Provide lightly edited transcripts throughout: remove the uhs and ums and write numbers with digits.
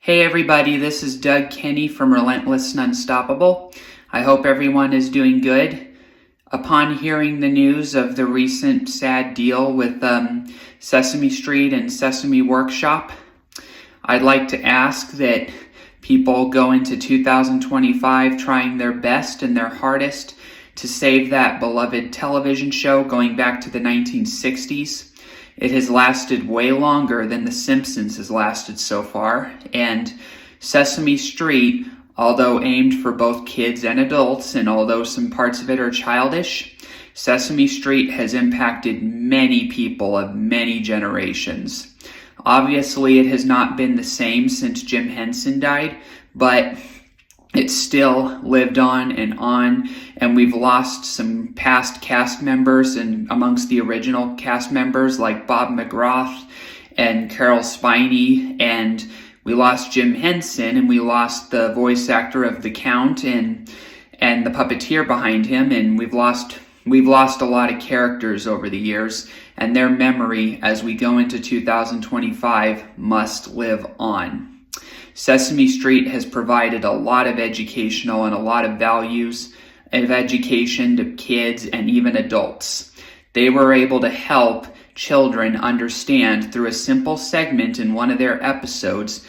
Hey everybody, this is Doug Kenney from Relentless and Unstoppable. I hope everyone is doing good. Upon hearing the news of the recent sad deal with Sesame Street and Sesame Workshop, I'd like to ask that people go into 2025 trying their best and their hardest to save that beloved television show going back to the 1960s. It has lasted way longer than The Simpsons has lasted so far, and Sesame Street, although aimed for both kids and adults, and although some parts of it are childish, Sesame Street has impacted many people of many generations. Obviously, it has not been the same since Jim Henson died, but it still lived on, and we've lost some past cast members, and amongst the original cast members like Bob McGrath and Carol Spiney, and we lost Jim Henson, and we lost the voice actor of the Count and the puppeteer behind him, and we've lost a lot of characters over the years, and their memory as we go into 2025 must live on. Sesame Street has provided a lot of educational and a lot of values of education to kids and even adults. They were able to help children understand through a simple segment in one of their episodes,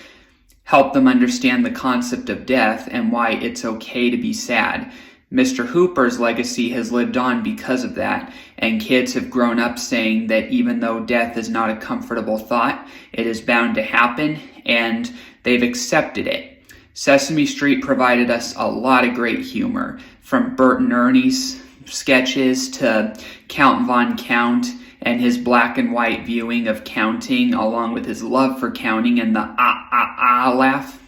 help them understand the concept of death and why it's okay to be sad. Mr. Hooper's legacy has lived on because of that, and kids have grown up saying that even though death is not a comfortable thought, it is bound to happen, and they've accepted it. Sesame Street provided us a lot of great humor, from Bert and Ernie's sketches to Count Von Count and his black and white viewing of counting, along with his love for counting and the ah laugh.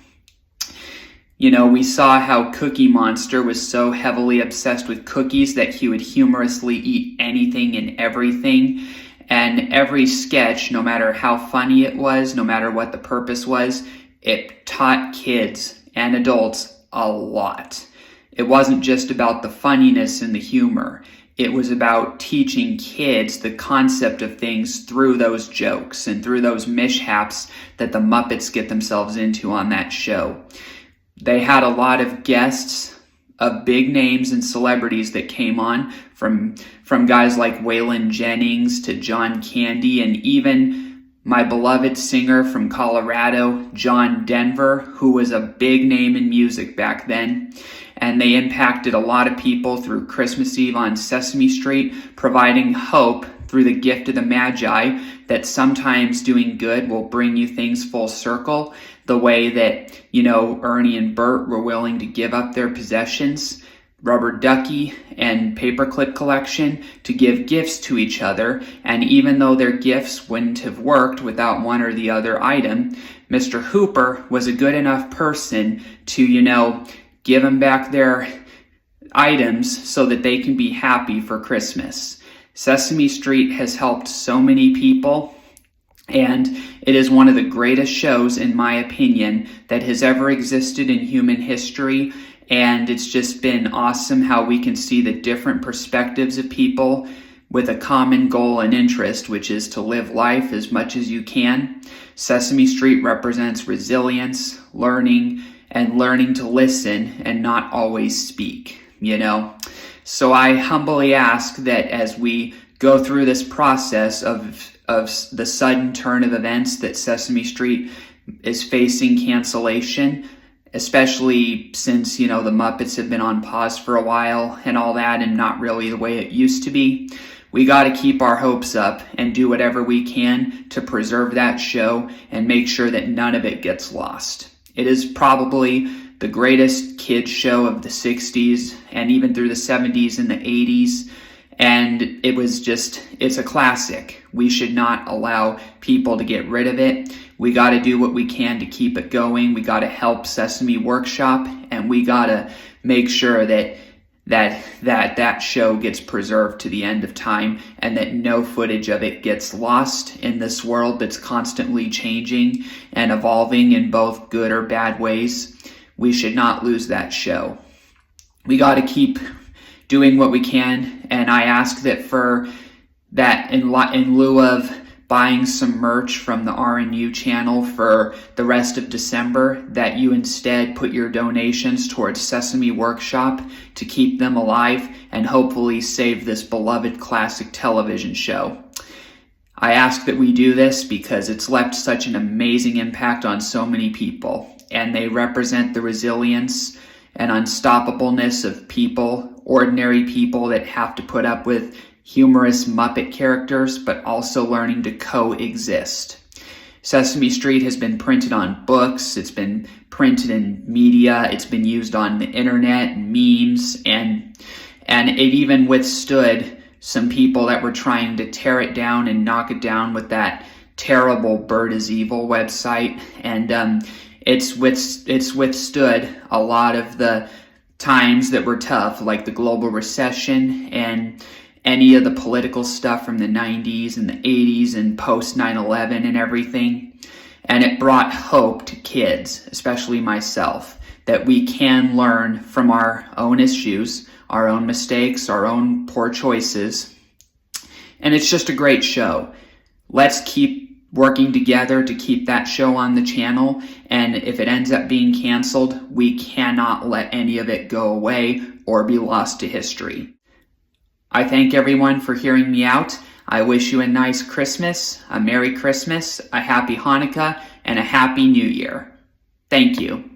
You know, we saw how Cookie Monster was so heavily obsessed with cookies that he would humorously eat anything and everything. And every sketch, no matter how funny it was, no matter what the purpose was, it taught kids and adults a lot. It wasn't just about the funniness and the humor. It was about teaching kids the concept of things through those jokes and through those mishaps that the Muppets get themselves into on that show. They had a lot of guests of big names and celebrities that came on, from guys like Waylon Jennings to John Candy, and even my beloved singer from Colorado, John Denver, who was a big name in music back then. And they impacted a lot of people through Christmas Eve on Sesame Street, providing hope through the gift of the Magi that sometimes doing good will bring you things full circle, the way that, Ernie and Bert were willing to give up their possessions, rubber ducky and paperclip collection, to give gifts to each other. And even though their gifts wouldn't have worked without one or the other item, Mr. Hooper was a good enough person to, give them back their items so that they can be happy for Christmas. Sesame Street has helped so many people, and it is one of the greatest shows, in my opinion, that has ever existed in human history. And it's just been awesome how we can see the different perspectives of people with a common goal and interest, which is to live life as much as you can. Sesame Street represents resilience, learning to listen and not always speak, So I humbly ask that as we go through this process of the sudden turn of events that Sesame Street is facing cancellation, especially since, the Muppets have been on pause for a while and all that, and not really the way it used to be, we got to keep our hopes up and do whatever we can to preserve that show and make sure that none of it gets lost. It is probably the greatest kids show of the 60s and even through the 70s and the 80s. And it's a classic. We should not allow people to get rid of it. We got to do what we can to keep it going. We got to help Sesame Workshop, and we got to make sure that show gets preserved to the end of time, and that no footage of it gets lost in this world that's constantly changing and evolving in both good or bad ways. We should not lose that show. We got to keep doing what we can, and I ask that in lieu of buying some merch from the RNU channel for the rest of December, that you instead put your donations towards Sesame Workshop to keep them alive and hopefully save this beloved classic television show. I ask that we do this because it's left such an amazing impact on so many people, and they represent the resilience and unstoppableness of people, ordinary people that have to put up with humorous Muppet characters, but also learning to coexist. Sesame Street has been printed on books, it's been printed in media, it's been used on the internet, memes, and it even withstood some people that were trying to tear it down and knock it down with that terrible Bird is Evil website. And it's withstood a lot of the times that were tough, like the global recession and any of the political stuff from the 90s and the 80s and post 9/11 and everything. And it brought hope to kids, especially myself, that we can learn from our own issues, our own mistakes, our own poor choices. And it's just a great show. Let's keep working together to keep that show on the channel. And if it ends up being canceled, we cannot let any of it go away or be lost to history. I thank everyone for hearing me out. I wish you a nice Christmas, a Merry Christmas, a Happy Hanukkah, and a Happy New Year. Thank you.